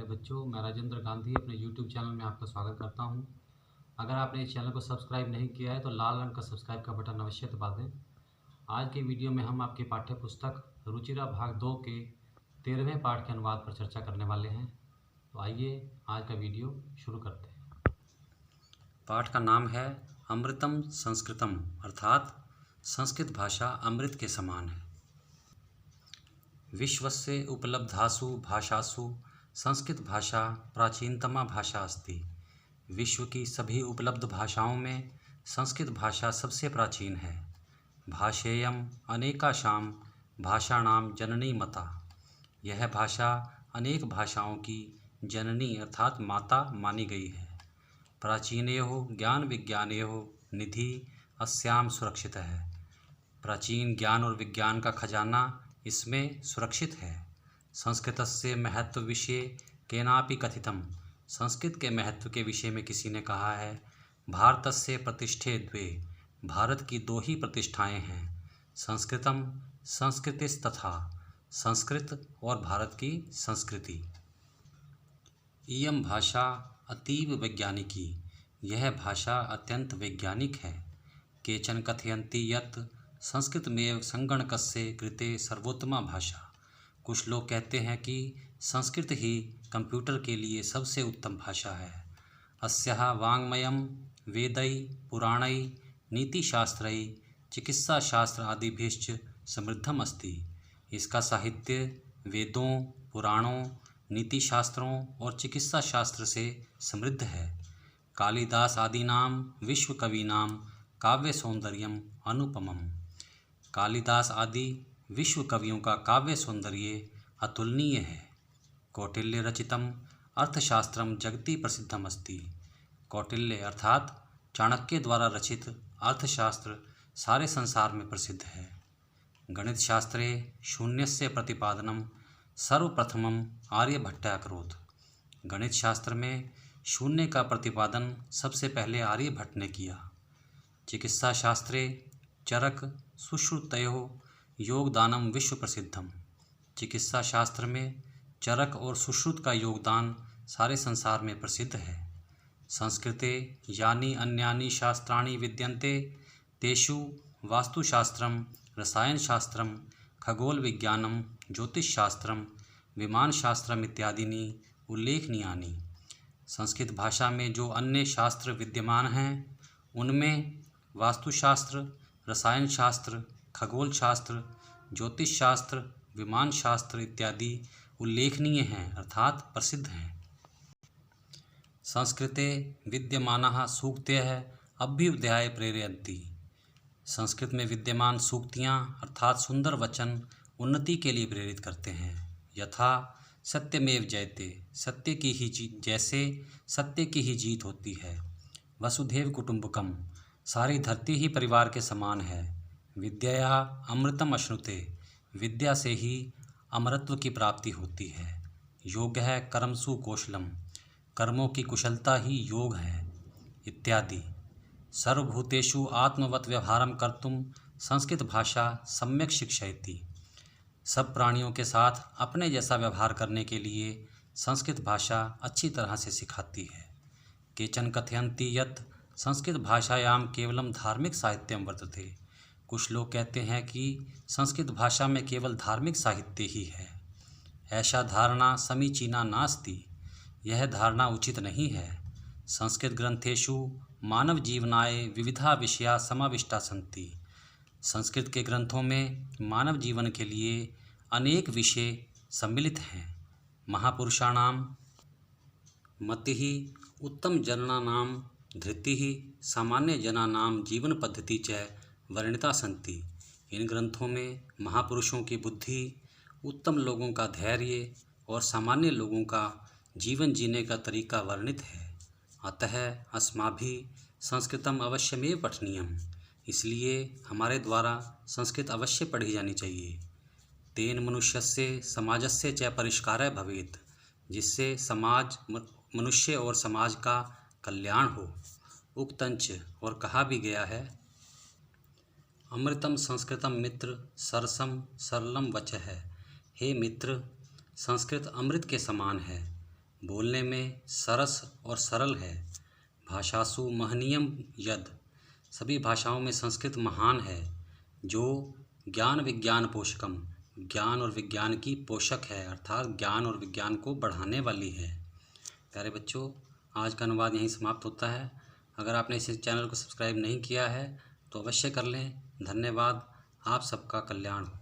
बच्चों, मैं राजेंद्र गांधी अपने यूट्यूब चैनल में आपका स्वागत करता हूं। अगर आपने इस चैनल को सब्सक्राइब नहीं किया है तो लाल रंग का सब्सक्राइब का बटन अवश्य दबा दें। आज के वीडियो में हम आपकी पाठ्य पुस्तक रुचिरा भाग 2 के 13वें पाठ के अनुवाद पर चर्चा करने वाले हैं। तो आइए आज का वीडियो शुरू करते हैं। पाठ का नाम है अमृतम संस्कृतम, अर्थात संस्कृत भाषा अमृत के समान है। विश्वस्य उपलब्धासु भाषासु संस्कृत भाषा प्राचीनतमा भाषा अस्ति। विश्व की सभी उपलब्ध भाषाओं में संस्कृत भाषा सबसे प्राचीन है। भाषेयम अनेकाशां भाषाणां जननी मता। यह भाषा अनेक भाषाओं की जननी अर्थात माता मानी गई है। प्राचीनयोः ज्ञान विज्ञानयोः निधि अस्याम सुरक्षित है। प्राचीन ज्ञान और विज्ञान का खजाना इसमें सुरक्षित है। संस्कृतस्य महत्व विषये केनापि कथितम। संस्कृत के महत्व के विषय में किसी ने कहा है, भारतस्य प्रतिष्ठे द्वे। भारत की दो ही प्रतिष्ठाएं हैं, संस्कृतम संस्कृतिस्तथा। संस्कृत और भारत की संस्कृति। इयं भाषा अतीव वैज्ञानिकी। यह भाषा अत्यंत वैज्ञानिक है। केचन कथयन्ति यत् संस्कृतमेव संगणकस्य कृते सर्वोत्तमा भाषा। कुछ लोग कहते हैं कि संस्कृत ही कंप्यूटर के लिए सबसे उत्तम भाषा है। अस्याः वाङ्मयं वेदै पुराणै नीतिशास्त्रै चिकित्साशास्त्र आदिभिश्च समृद्धम अस्ति। इसका साहित्य वेदों, पुराणों, नीतिशास्त्रों और चिकित्सा शास्त्र से समृद्ध है। कालिदास आदीनां विश्वकवीनां काव्य सौंदर्यम अनुपमम। कालिदास आदि विश्व कवियों का काव्य सौंदर्य अतुलनीय है। कौटिल्य रचितम अर्थशास्त्रम जगति प्रसिद्धम अस्ति। कौटिल्य अर्थात चाणक्य द्वारा रचित अर्थशास्त्र सारे संसार में प्रसिद्ध है। गणित शास्त्रे शून्यस्य प्रतिपादनम सर्वप्रथमम आर्यभट्टः अकरोत्। गणित शास्त्र में शून्य का प्रतिपादन सबसे पहले आर्यभट्ट ने किया। चिकित्सा शास्त्रे चरक सुश्रुतयोः योगदानम विश्व प्रसिद्धम। चिकित्सा शास्त्र में चरक और सुश्रुत का योगदान सारे संसार में प्रसिद्ध है। संस्कृते यानि अन्यानि शास्त्राणि विद्यन्ते तेषु वास्तुशास्त्रम रसायनशास्त्रम खगोल विज्ञानम ज्योतिषशास्त्रम विमानशास्त्रम इत्यादीनि उल्लेखनीयानि। संस्कृत भाषा में जो अन्य शास्त्र विद्यमान हैं उनमें वास्तुशास्त्र, रसायन शास्त्र, खगोल शास्त्र, ज्योतिष शास्त्र, विमान शास्त्र इत्यादि उल्लेखनीय हैं अर्थात प्रसिद्ध हैं। संस्कृते विद्यमानाः सूक्तयः अभ्युदयाय प्रेरयन्ति। संस्कृत में विद्यमान सूक्तियाँ अर्थात सुंदर वचन उन्नति के लिए प्रेरित करते हैं। यथा सत्यमेव जयते। सत्य की ही जीत, जैसे सत्य की ही जीत होती है। वसुधैव कुटुम्बकम। सारी धरती ही परिवार के समान है। विद्यया अमृतम अश्नुते। विद्या से ही अमरत्व की प्राप्ति होती है। योग है कर्मसु कौशलम। कर्मों की कुशलता ही योग है इत्यादि। सर्वभूतेषु आत्मवत व्यवहारम कर्तुम संस्कृत भाषा सम्यक शिक्षयति। सब प्राणियों के साथ अपने जैसा व्यवहार करने के लिए संस्कृत भाषा अच्छी तरह से सिखाती है। केचन कथयन्ति यत् संस्कृत भाषायां केवलम धार्मिक साहित्यम वर्तते। कुछ लोग कहते हैं कि संस्कृत भाषा में केवल धार्मिक साहित्य ही है। ऐसा धारणा समीचीना नास्ति। यह धारणा उचित नहीं है। संस्कृत ग्रंथेषु मानव जीवनाय विविधा विषया समाविष्टा सन्ति। संस्कृत के ग्रंथों में मानव जीवन के लिए अनेक विषय सम्मिलित हैं। महापुरुषाणां मतिः उत्तम जनानां धृतिः सामान्य जनानां जीवन पद्धति च वर्णिता सन्ति। इन ग्रंथों में महापुरुषों की बुद्धि, उत्तम लोगों का धैर्य और सामान्य लोगों का जीवन जीने का तरीका वर्णित है। अतः अस्माभिः संस्कृतम अवश्यमेव पठनीयम। इसलिए हमारे द्वारा संस्कृत अवश्य पढ़ी जानी चाहिए। तेन मनुष्यस्य समाजस्य च परिष्कारः भवेत्। जिससे समाज, मनुष्य और समाज का कल्याण हो। उक्तंच और कहा भी गया है, अमृतम संस्कृतम मित्र सरसम सरलम वचः। हे मित्र, संस्कृत अमृत के समान है। बोलने में सरस और सरल है। भाषासु महनीयम यद, सभी भाषाओं में संस्कृत महान है, जो ज्ञान विज्ञान पोषकम, ज्ञान और विज्ञान की पोषक है, अर्थात ज्ञान और विज्ञान को बढ़ाने वाली है। प्यारे बच्चों, आज का अनुवाद यहीं समाप्त होता है। अगर आपने इस चैनल को सब्सक्राइब नहीं किया है तो अवश्य कर लें। धन्यवाद। आप सबका कल्याण हो।